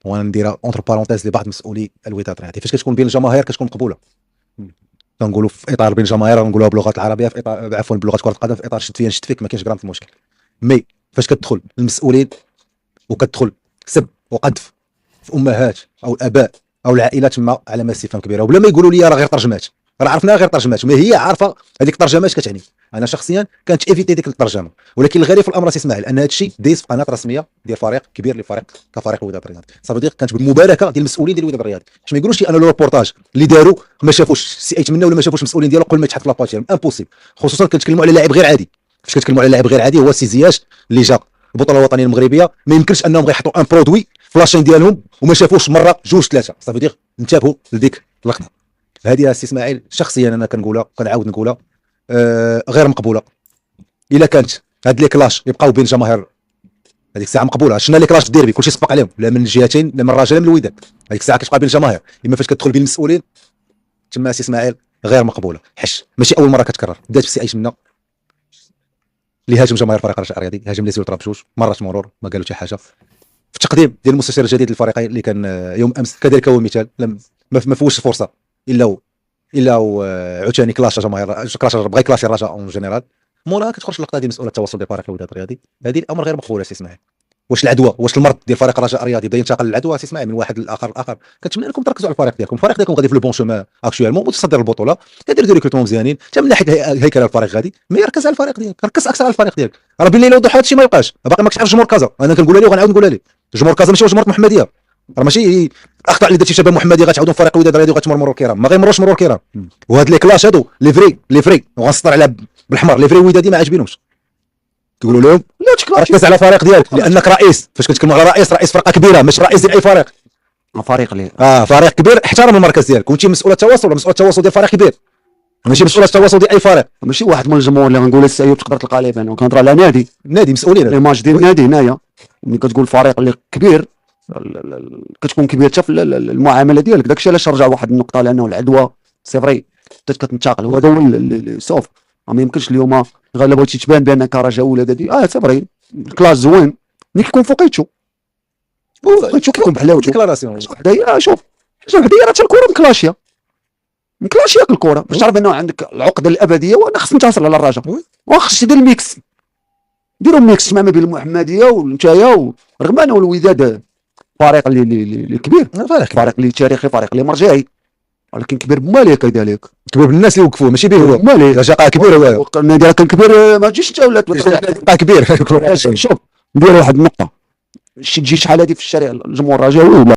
وانا نديرها اونتر بارونتيز لبعض مسؤولي الوداد الرياضي، فاش كتكون بين الجماهير كتكون مقبوله. كنقولوا في اطار بين الجماهير، نقولوها باللغه العربيه في اطار، عفوا بلغه كره القدم، في اطار شد فيا نشد فيك، ما كاينش غرام في المشكل. مي فاش كتدخل المسؤولين وكتدخل سب وقذف في امهات او الاباء او العائلات ما علامه استفهام كبيره، وبلا ما يقولوا لي راه غير ترجمات، راه عرفناها غير ترجمات، ما هي عارفه هذيك الترجمات كتعني. انا شخصيا كانت ايفيتي ديك الترجمه، ولكن الغريب في الامر اسماعيل ان هذا الشيء دايز في قناه رسميه ديال فريق كبير لفريق كفريق الوداد الرياضي، صافي دير كانت بالمباركه ديال المسؤولين ديال الوداد الرياضي، باش ما يقولوش لي انا لو ريبورتاج اللي داروا ما شافوش سي ايت منا ولا ما شافوش المسؤولين ديالو قبل ما يتحط في لاباج ديالهم، امبوسيبل. خصوصا كنتكلموا على لاعب غير عادي، فاش كنتكلموا على لاعب غير عادي هو سي زياش اللي جا البطوله الوطنيه المغربيه، ما يمكنش انهم غيحطوا ان برودوي في لاشين ديالهم وما شافوش مره جوج ثلاثه، صافي دير انتبهوا لديك اللقطه. هذه السي اسماعيل شخصيا انا كنقولها كنعاود نقولها غير مقبوله. الا كانت هاد لي كلاش يبقاو بين الجماهير هذيك الساعه مقبوله، شفنا لي كلاش في الديربي كلشي صفق عليهم، لا من الجهتين، لا من الراجل لا من الوداد، هذيك الساعه كتبقى بين الجماهير. اما فاش كتدخل بين المسؤولين تما سي اسماعيل غير مقبوله، حش ماشي اول مره كتكرر، بدات في سي ايش منا اللي هاجم جماهير فريق الرجاء الرياضي، هاجم لي زيوترا بجوج مرات مرور ما قالوا حتى حاجه. في التقديم ديال المستشار الجديد للفريقين اللي كان يوم امس كذلك هو مثال، لم ما فوش الفرصه الا عاوتاني كلاش جماهير، كلاش بغى كلاش الرجاء اون جينيرال. موراها كتخرج اللقطه ديال مسؤول التواصل ديال فريق الوداد الرياضي، هذه الامر غير مقبول سي اسماعيل. واش العدوى، واش المرض ديال فريق الرجاء الرياضي بدا ينتقل للعدوى سي اسماعيل من واحد للاخر كنتمنى لكم تركزوا على الفريق ديالكم، الفريق ديالكم غادي في البون شومان اكشوالمون متصدر البطوله، كدير دي ريكروتمون مزيانين، حتى من ناحيه هيكله الفريق غادي، ما يركز على الفريق ديالك، ركز اكثر على الفريق ديالك. راه بالليل وضحى هذا الشيء ما يبقاش، باقي ماكش عارف جمهور كازا، انا كنقولها ليه وغنعاود نقولها ليه، جمهور كازا ماشي هو جمهور محمديه، راه ماشي الاخطاء اللي درتي شباب محمدي غتعاودوا فريق الوداد الرياضي وغتمر مرور الكرام، ما غيمروش مرور الكرام. وهاد لي كلاش هادو لي فري وغنسطر على بالحمر، لي فري ودادي ما عاجبينهمش، كيقولوا لهم لا تركز على الفريق ديالك لانك رئيس. فاش كتكلموا على رئيس فرقه كبيره ماشي رئيس ديال اي فريق، فريق اللي فريق كبير احترم المركز ديالك، كنت مسؤول التواصل ولا مسؤول التواصل ديال فريق كبير، ماشي مسؤول التواصل ديال اي فريق، ماشي واحد من الجمهور اللي غنقول السي ايوب تقدر تلقى ليه. انا كنهضر على نادي مسؤولين ليماج ديال النادي هنايا، ملي كتقول فريق اللي كبير كتكون كبير حتى في المعامله ديالك. داكشي علاش رجع واحد النقطه لانه العدوى سي فري بدات كتنتقل، وهذا هو سوف ما يمكنش اليوم غير بغيتي تبان بانك رجاء ولاد سي فري كلاس زوين ملي كيكون فوقيتشو كيكون بحلاوته ديكلاراسيون حدايا. شوف حاجه حدايا راه حتى الكره مكلاشيه الكره باش تعرف انه عندك العقده الابديه، وانا خص ننتصر على الرجاء وخص دير الميكس، ديروا ميكس ما بين المحمديه ونتايا رغم انه الوداد فريق اللي كبير، فريق اللي تاريخي، فريق اللي مرجعي، ولكن كبير بماليه كذلك، كبير بالناس اللي وقفوه ماشي به هو ماليه رجاء كبير هو النادي كان كبير ما تجيش انت ولا كبير. شوف ندير واحد النقطه، تجي شحال هذه في الشارع الجمهور الرجاوي ولا